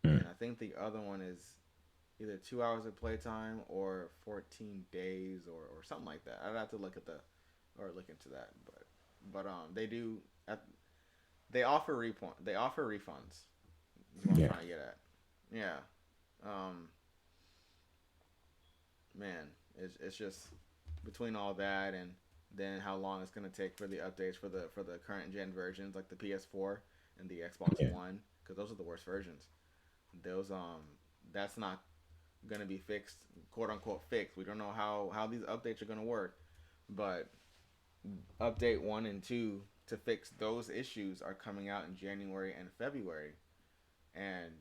mm, and I think the other one is either 2 hours of playtime or 14 days or something like that. I'd have to look at the or look into that, but they do at, they offer refunds. Is what I'm yeah, trying to get at. Yeah. Um, man, it's just between all that and then how long it's gonna take for the updates for the current gen versions like the PS4 and the Xbox yeah, One because those are the worst versions. Those that's not gonna be fixed, quote unquote fixed. We don't know how these updates are gonna work, but update 1 and 2 to fix those issues are coming out in January and February, and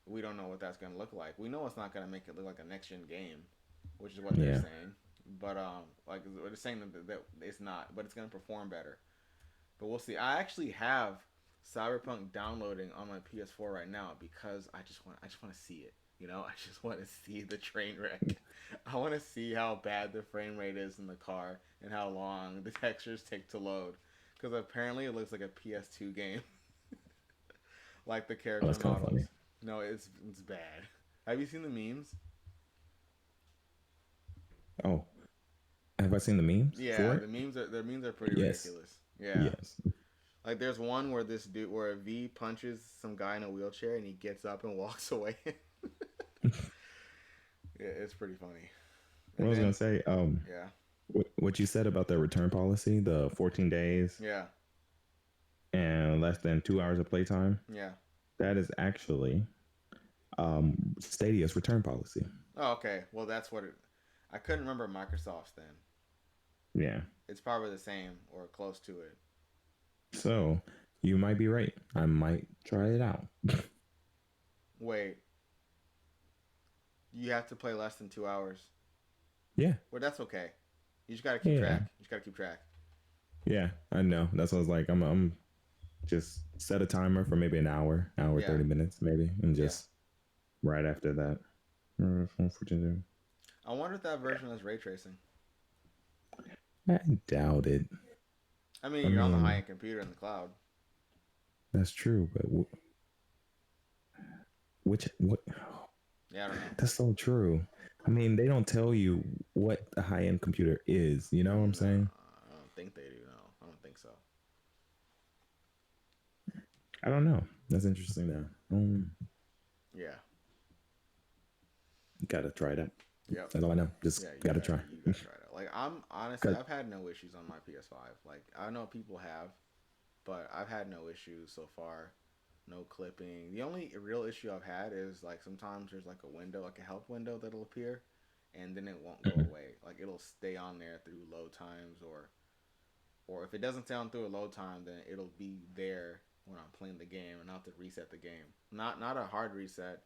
we don't know what that's gonna look like. We know it's not gonna make it look like a next gen game, which is what they're yeah. saying. But like they're saying that it's not, but it's gonna perform better. But we'll see. I actually have Cyberpunk downloading on my PS4 right now because I just want to see it. I just want to see the train wreck. I want to see how bad the frame rate is in the car and how long the textures take to load. Because apparently it looks like a PS2 game, like the Oh, character that's kind of models. funny. No, it's bad. Have you seen the memes? Oh, have I seen the memes Yeah, for it? the memes are pretty Yes, ridiculous. Yeah. yes. Like there's one where this dude where a V punches some guy in a wheelchair and he gets up and walks away. Yeah, it's pretty funny. What I And was gonna then say, yeah, what you said about the return policy, the 14 days yeah, and less than 2 hours of playtime, yeah. that is actually Stadia's return policy. Oh, okay. Well, that's what it. I couldn't remember Microsoft's then. Yeah. It's probably the same or close to it. So you might be right. I might try it out. Wait, you have to play less than 2 hours. Yeah. Well, that's okay. You just gotta keep Yeah. track. You just gotta keep track. Yeah. I know. That's what I was like. I'm just set a timer for maybe an hour, Yeah, 30 minutes, maybe, and yeah. just right after that. I wonder if that version has ray tracing. I doubt it. I mean, I you're on the high mean, end computer in the cloud. that's true, but which what? Yeah, I don't know. That's so true. I mean, they don't tell you what a high end computer is. You know what I'm No, saying? I don't think they do. No, I don't think so. I don't know. That's interesting though. Yeah. Gotta try it out. Yep. That's all I know. Just Yeah, gotta try. you gotta try it out. Like I'm honestly, 'Cause- I've had no issues on my PS5. Like I know people have, but I've had no issues so far. No clipping. The only real issue I've had is like sometimes there's like a window, like a help window that'll appear, and then it won't go Mhm. away. Like it'll stay on there through load times, or if it doesn't stay on through a load time, then it'll be there when I'm playing the game, and I'll have to reset the game. Not a hard reset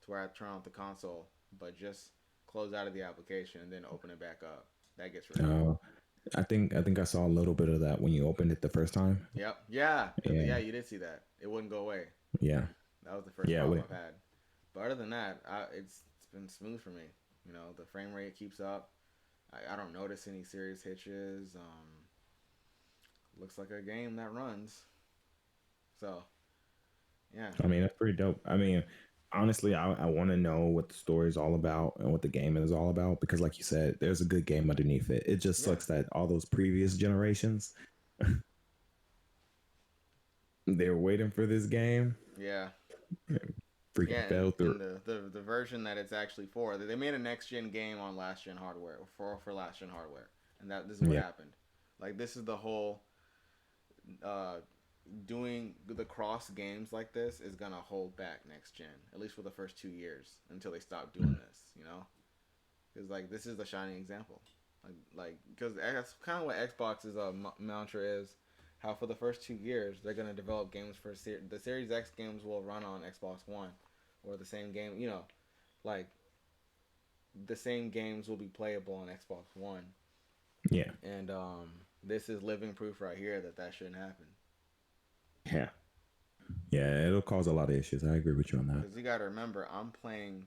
to where I turn off the console, but just close out of the application and then open it back up. That gets rid of it. uh, I think I saw a little bit of that when you opened it the first time. Yep. Yeah. Yeah. Yeah. You did see that. It wouldn't go away. Yeah. That was the first Yeah. problem I've had. But other than that, it's been smooth for me. The frame rate keeps up. I don't notice any serious hitches. Looks like a game that runs. So yeah, I mean, that's pretty dope. I mean, honestly, I want to know what the story is all about and what the game is all about because, like you said, there's a good game underneath it. It just yeah, sucks that all those previous generations, they're waiting for this game, yeah, freaking yeah. fell through. And the version that it's actually for, they made a next gen game on last gen hardware for last gen hardware, and that this is what Yeah. happened. Like this is the whole uh, doing the cross games like this is gonna hold back next gen, at least for the first 2 years until they stop doing this. Because like this is the shining example. Like because that's kind of what Xbox's mantra is. How for the first 2 years they're gonna develop games for the Series X games will run on Xbox One, or the same game. Like the same games will be playable on Xbox One, Yeah. and this is living proof right here that that shouldn't happen. Yeah. Yeah, it'll cause a lot of issues. I agree with you on that. Because you got to remember, I'm playing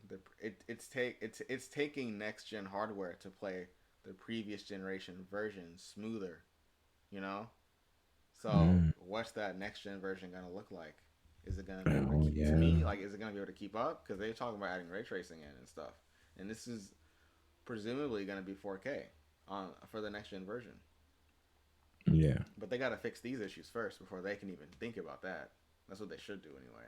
it's taking next gen hardware to play the previous generation version smoother, you know. So Mm. what's that next gen version gonna look like? Is it gonna be able to Oh to yeah. me like is it gonna be able to keep up? Because they're talking about adding ray tracing in and stuff, and this is presumably gonna be 4K on for the next gen version. Yeah. But they got to fix these issues first before they can even think about that. That's what they should do anyway.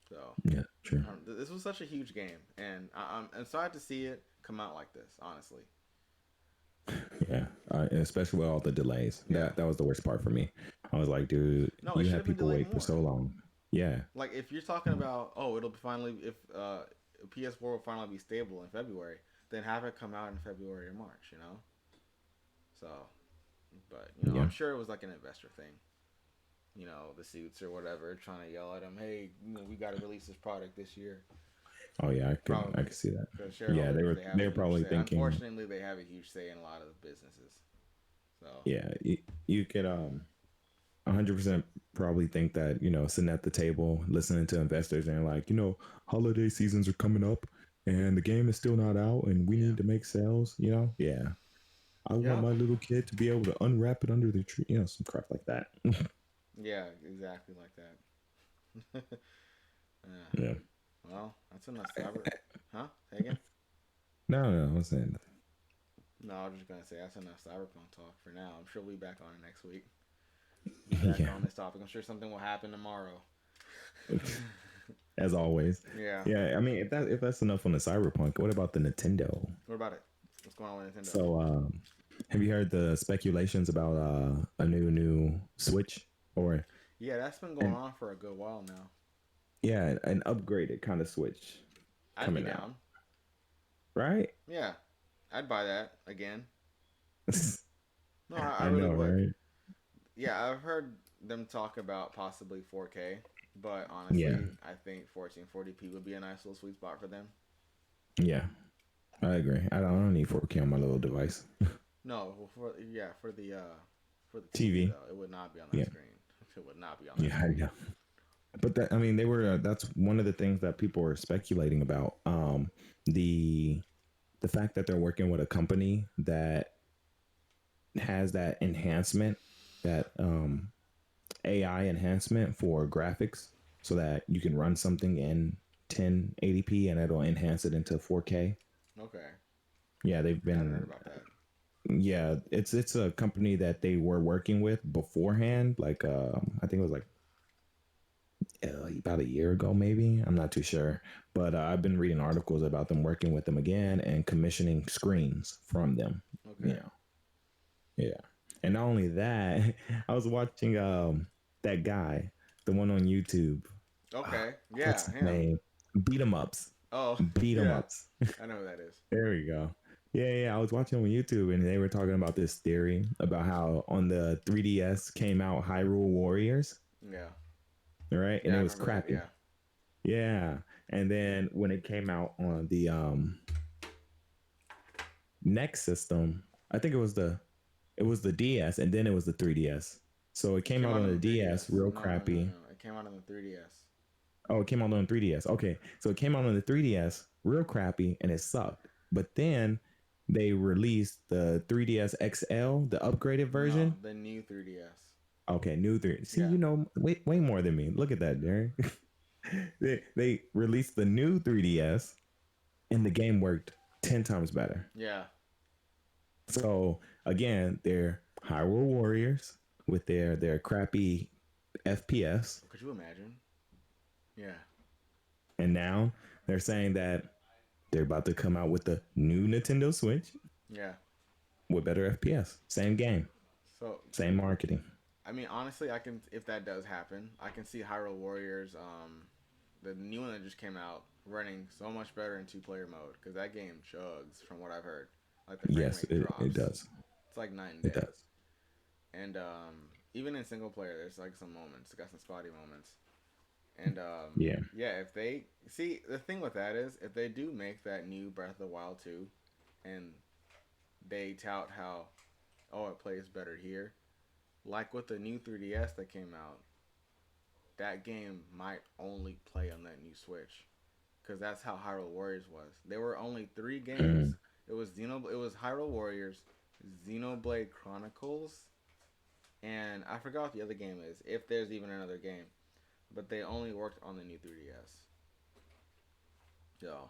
So Yeah. True. this was such a huge game, and I'm sad to see it come out like this. Honestly, Yeah. Especially with all the delays. yeah. That was the worst part for me. I was like, dude, No, it you should had have been people delayed wait for more. so long. Yeah. Like if you're talking about, oh, it'll finally if PS4 will finally be stable in February, then have it come out in February or March. So, but Yeah. I'm sure it was like an investor thing. The suits or whatever, trying to yell at them, hey, we got to release this product this year. Oh yeah. I Probably could see that. because Yeah. shareholders they have They a were huge probably say. thinking. Unfortunately, they have a huge say in a lot of businesses. So Yeah. You could 100% probably think that sitting at the table listening to investors and like holiday seasons are coming up and the game is still not out and we yeah, need to make sales. Yeah, I want yep, my little kid to be able to unwrap it under the tree, some crap like that. yeah, exactly like that. Yeah. Yeah. Well, that's enough cyber. Huh? Say again? No, I'm saying No, I was just gonna say that's enough cyberpunk talk for now. I'm sure we'll be back on it next week. Be back yeah, on this topic. I'm sure something will happen tomorrow. as always. Yeah. Yeah, I mean if that's enough on the cyberpunk, what about the Nintendo? What about it? What's going on with Nintendo? So have you heard the speculations about a new Switch or Yeah, that's been going an on for a good while now. yeah, an upgraded kind of Switch I'd be coming out, down. right? Yeah, I'd buy that again. No, I I really know, would. right? Yeah, I've heard them talk about possibly 4K, but Yeah, honestly, I think 1440p would be a nice little sweet spot for them. yeah, I agree. I don't need 4K on my little device. No, for the TV TV. though, it would not be on that Yeah, screen. It would not be on that yeah, I screen. know. But that, I mean, they were. That's one of the things that people were speculating about. The the fact that they're working with a company that has that enhancement, that AI enhancement for graphics, so that you can run something in 1080p and it'll enhance it into 4K. Okay, Yeah, they've I hadn't heard been. about that. Yeah, it's a company that they were working with beforehand. Like I think it was like about a year ago, maybe. I'm not too sure, but I've been reading articles about them working with them again and commissioning screens from them. You Okay, know, yeah. And not only that, I was watching that guy, the one on YouTube. okay, What's yeah, his him. name? Beat 'em ups. Oh, Beat 'em yeah, ups. I know who that is. There we go. Yeah, yeah. I was watching on YouTube and they were talking about this theory about how on the 3DS came out Hyrule Warriors, Yeah, right? And yeah, I it was remember that. crappy. Yeah, Yeah. And then when it came out on the next system, I think it was the DS and then it was the 3DS. So it it came came out out on on the the DS 3DS. real No, no, no, crappy. no. It came out on the 3DS. Oh, it came out on 3DS. Okay. So it came out on the 3DS real crappy and it sucked. But then they released the 3DS XL, the upgraded No, version. the new 3DS. Okay, new 3. See, Yeah, way more than me. Look at that, Jerry. they released the new 3DS and the game worked 10 times better. yeah. So again, they're Hyrule Warriors with their crappy FPS, Could you imagine? Yeah, and now they're saying that they're about to come out with the new Nintendo Switch yeah. with better FPS. Same game, So same marketing. I mean, honestly, I can if that does happen, I can see Hyrule Warriors, the new one that just came out, running so much better in 2 player mode because that game chugs from what I've heard. Like the frame Yes, rate it drops. does. It's like night and It day. does. And even in single player, there's like some moments. It's got some spotty moments. And Yeah. yeah, if they see the thing with that is if they do make that new Breath of the Wild 2 and they tout how it plays better here, like with the new 3DS that came out, that game might only play on that new Switch because that's how Hyrule Warriors was. There were only three games. Mm, It was Hyrule Warriors, Xenoblade Chronicles, and I forgot what the other game is. If there's even another game, but they only worked on the new 3DS. So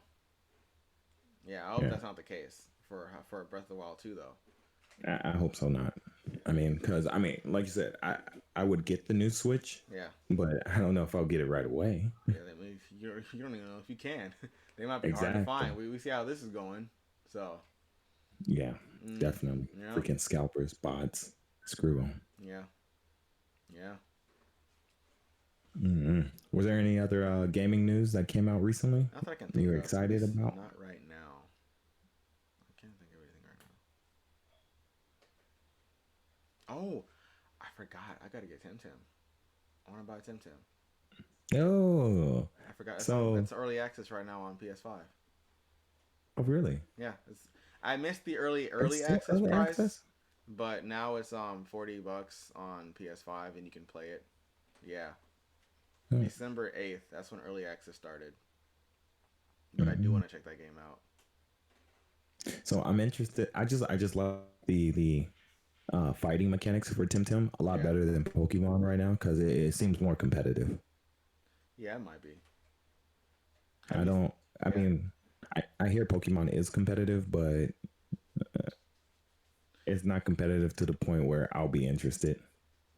yeah, I hope yeah. that's not the case for Breath of the Wild 2 though. I hope so not. I mean, because I mean, like you said, I would get the new Switch, Yeah, but I don't know if I'll get it right away. yeah. I mean, you don't even know if you can. They might be hard to Exactly. find. We see how this is going. So Yeah, mm, definitely. yeah, Freaking scalpers, bots, screw them. yeah, yeah. Was there any other gaming news that came out recently? Not that I can You think were of. At excited least about? not right now. I can't think of anything right now. Oh, I forgot. I gotta get Tim Tim. I want to buy Tim Tim. Oh, I forgot. It's on. so It's early access right now on PS5. oh really? Yeah, I missed the It's early still access early price, access. but now it's $40 on PS5 and you can play it. Yeah, Hmm. December 8th. That's when early access started. But I do Mm-hmm. want to check that game out. So I'm interested. I just love the fighting mechanics for Tim a lot Yeah, better than Pokemon right now because it seems more competitive. yeah, it might be. Have I you? don't. I Yeah, mean, I hear Pokemon is competitive, but it's not competitive to the point where I'll be interested.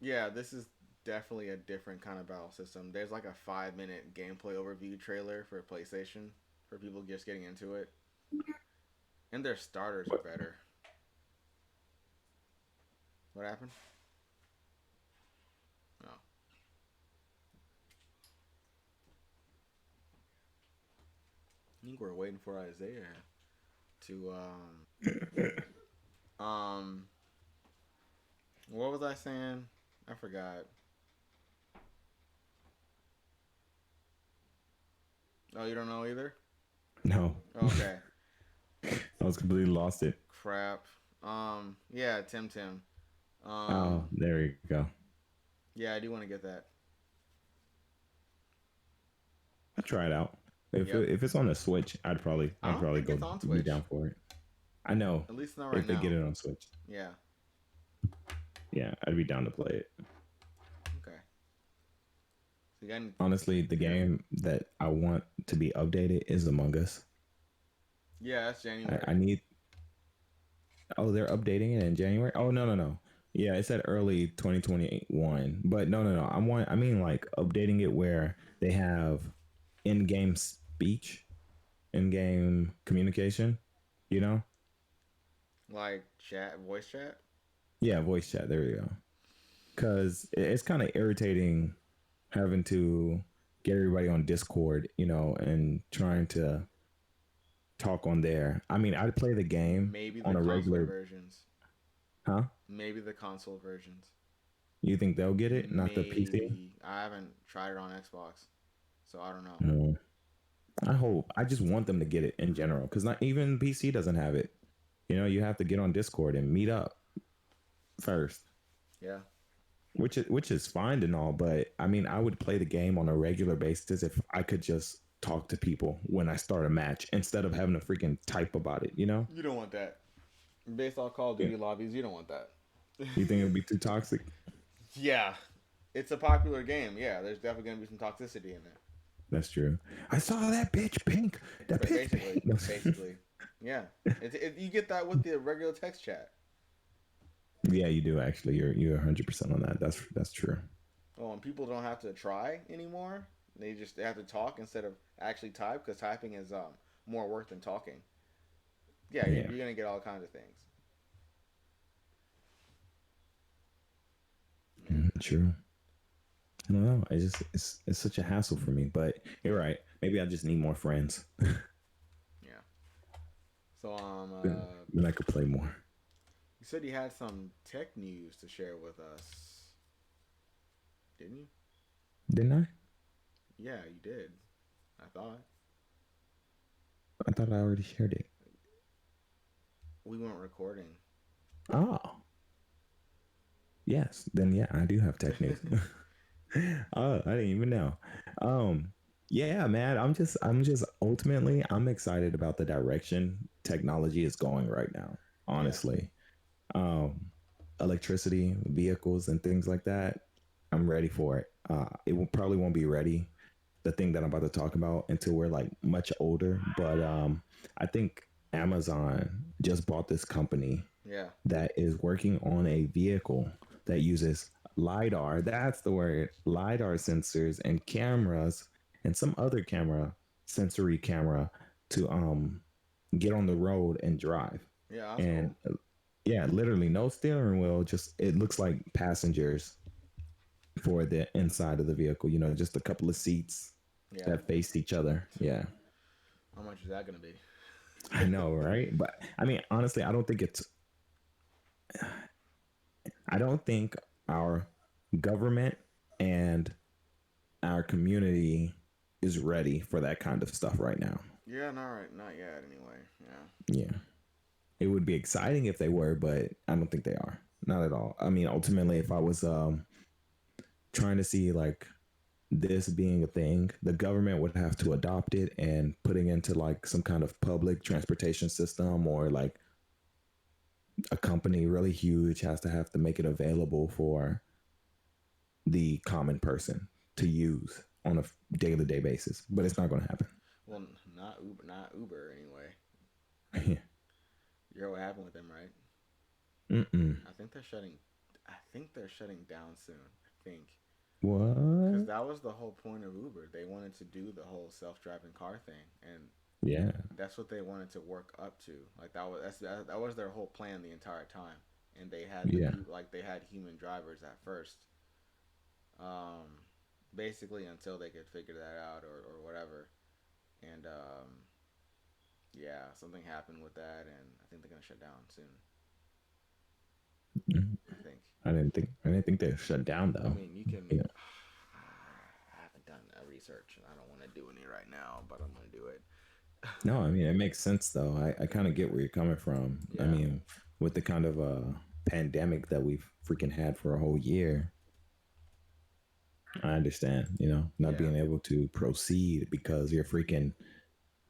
yeah. This is definitely a different kind of battle system. There's like a 5 minute gameplay overview trailer for PlayStation for people just getting into it, and their starters are But better. What happened? Oh, I think we're waiting for Isaiah to um what was I saying? I forgot. Oh, you don't know either? no, Okay. I was completely lost it. Crap. Yeah, Tim Tim. Oh, Um there you go. yeah, I do want to get that. I'll try it out. Yep. If it's on the Switch, I I'd don't probably think go it's on be Switch. down for it. I know At least not right if they get now. it on Switch, Yeah. yeah, I'd be down to play it. Okay. So you got any, Honestly, the yeah. game that I want to be updated is Among Us. Yeah, that's I January. need. Oh, they're updating it in January. Oh no. Yeah, it said early 2021, but no. I mean like updating it where they have in-game speech, in-game communication. You know? Like chat, voice chat. Yeah, voice chat. There you go. Because it's kind of irritating having to get everybody on Discord, and trying to talk on there. I mean, I'd play the game Maybe the on a console regular, versions. huh? Maybe the console versions. You think they'll get it, not the PC? Maybe. I haven't tried it on Xbox, so I don't know. No. I hope. I just want them to get it in general because not even PC doesn't have it. You have to get on Discord and meet up first, Yeah. which is fine and all. But I mean, I would play the game on a regular basis if I could just talk to people when I start a match instead of having to freaking type about it. You don't want that. Based on Call of Yeah. Duty lobbies, you don't want that. You think it'd be too toxic? Yeah. It's a popular game. Yeah, there's definitely going to be some toxicity in there. That's true. I saw that bitch pink. That bitch Basically. pink. Basically. Yeah. You get that with the regular text chat. Yeah, you do actually. You're 100% on that. That's true. Oh, and people don't have to try anymore. They have to talk instead of actually type because typing is more work than talking. Yeah, Yeah, you're gonna get all kinds of things. Yeah, true. I don't know. It's such a hassle for me. But you're right. Maybe I just need more friends. yeah. So then I could play more. You said you had some tech news to share with us, didn't you? Didn't I? Yeah, you did. I thought I thought I already shared it. we weren't recording. Oh, yes. Then yeah, I do have tech news. Oh, I didn't even know. Um, yeah, man. I'm just ultimately I'm excited about the direction technology is going right now. Yeah, Honestly, um, electricity, vehicles, and things like that. I'm ready for it. It will probably won't be ready, the thing that I'm about to talk about, until we're like much older. But I think Amazon just bought this company yeah, that is working on a vehicle that uses LiDAR. That's the word, LiDAR sensors and cameras and some other camera, sensory camera, to get on the road and drive. yeah. That's And cool. yeah, literally no steering wheel, just it looks like passengers for the inside of the vehicle, just a couple of seats Yeah. that face each other. Yeah. How much is that gonna be? I know, right? But I mean, honestly, I don't think our government and our community is ready for that kind of stuff right now. Yeah, not right, not yet. Anyway, yeah, Yeah. It would be exciting if they were, but I don't think they are. Not at all. I mean, ultimately, if I was trying to see like this being a thing, the government would have to adopt it and putting into like some kind of public transportation system, or like a company really huge has to have to make it available for the common person to use on a daily to day basis. But it's not going to happen. well, not Uber, not Uber anyway. Yeah. You heard what happened with them, right? Mm-mm. I think they're shutting. I think they're shutting down soon. I think because What? that was the whole point of Uber. They wanted to do the whole self-driving car thing, and Yeah. that's what they wanted to work up to. Like that was their whole plan the entire time. And they had the Yeah. people like they had human drivers at first, um, basically until they could figure that out or whatever. And yeah, something happened with that, and I think they're gonna shut down soon. Mm. I think. I didn't think they shut down I though. mean, you can. Yeah. I haven't done a research, and I don't want to do any right now, but I'm gonna do it. No, I mean it makes sense though. I kind of get where you're coming from. I Yeah, mean, with the kind of pandemic that we've freaking had for a whole year, I understand, not yeah, being able to proceed because your freaking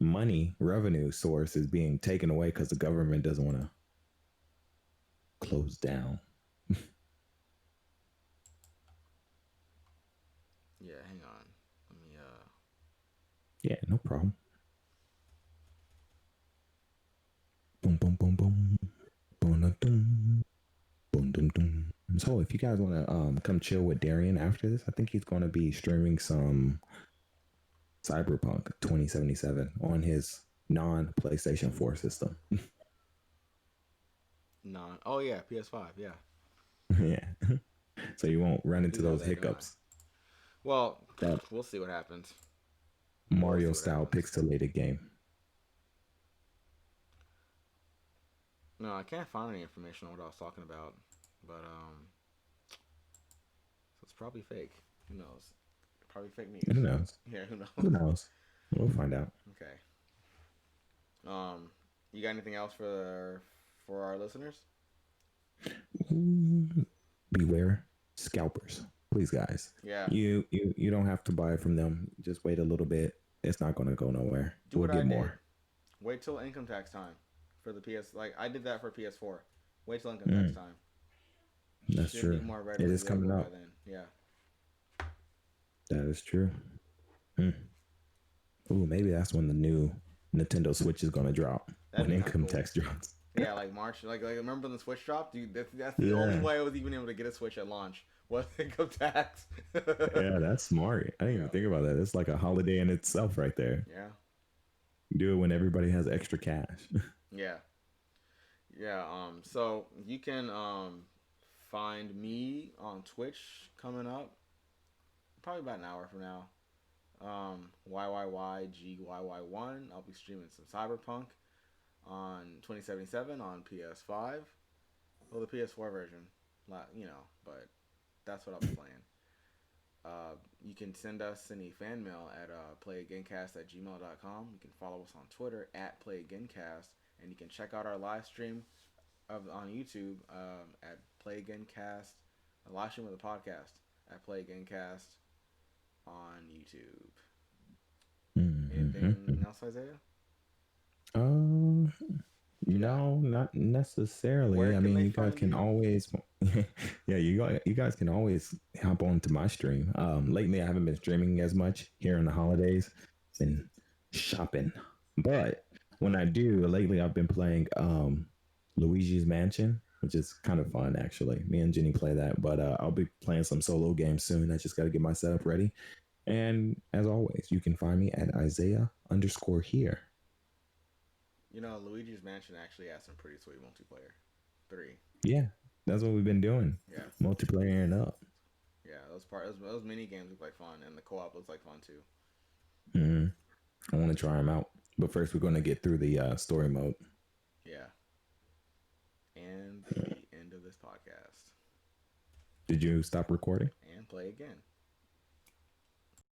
money revenue source is being taken away because the government doesn't want to close down. yeah. Hang on, let me. Yeah, no problem. Boom, boom, boom, boom, boom, dum, dum, boom, dum, dum. So, if you guys want to come chill with Darian after this, I think he's going to be streaming some Cyberpunk 2077 on his non PlayStation 4 system. Non. Oh yeah, PS5. Yeah, Yeah. So you won't run I into do have those that, don't I? hiccups. Well, That we'll see what happens. We'll Mario see what style happens. pixelated game. No, I can't find any information on what I was talking about, but so it's probably fake. Who knows? Probably fake Who news. knows? Yeah, who Who knows? knows? We'll find out. Okay. You got anything else for our listeners? Ooh, beware scalpers, please, guys. Yeah. You don't have to buy from them. Just wait a little bit. It's not going to go nowhere. Do We'll what I get did. more. Wait till income tax time for the PS. Like I did that for PS4. Wait till income tax Mm, time. that's Should be true. more It readily is coming available by up. then. Yeah. That is true. Mm. Ooh, maybe that's when the new Nintendo Switch is going to drop, That'd when be kind of income cool. tax drops. Yeah, like March. Like remember when the Switch dropped? Dude, that's the only Yeah. way I was even able to get a Switch at launch was income tax. Yeah, that's smart. I didn't even Yeah. think about that. It's like a holiday in itself right there. Yeah. Do it when everybody has extra cash. Yeah. Yeah. So you can find me on Twitch coming up probably about an hour from now. YYYGYY1. I'll be streaming some Cyberpunk. on 2077 on PS5. Well, the PS4 version, but that's what I'll be playing. You can send us any fan mail at playagaincast@gmail.com. You can follow us on Twitter at playagaincast, and you can check out our live stream on YouTube at playagaincast, a live stream of the podcast at playagaincast on YouTube. Anything Mm-hmm. else, Isaiah? Uh, What you got? no, not necessarily. Where I can mean, they you guys find can you? always, yeah, you guys can always hop on to my stream. Lately I haven't been streaming as much here in the holidays. Been shopping, but when I do, lately I've been playing Luigi's Mansion, which is kind of fun actually. Me and Jenny play that, but I'll be playing some solo games soon. I just got to get my setup ready. And as always, you can find me at Isaiah underscore here. Luigi's Mansion actually has some pretty sweet multiplayer. Three. Yeah, that's what we've been doing. Yes. Multiplayer and up. Yeah, those mini games look like fun, and the co-op looks like fun too. Hmm. I want to try them out. But first, we're going to get through the story mode. Yeah. And the end of this podcast. Did you stop recording? And play again.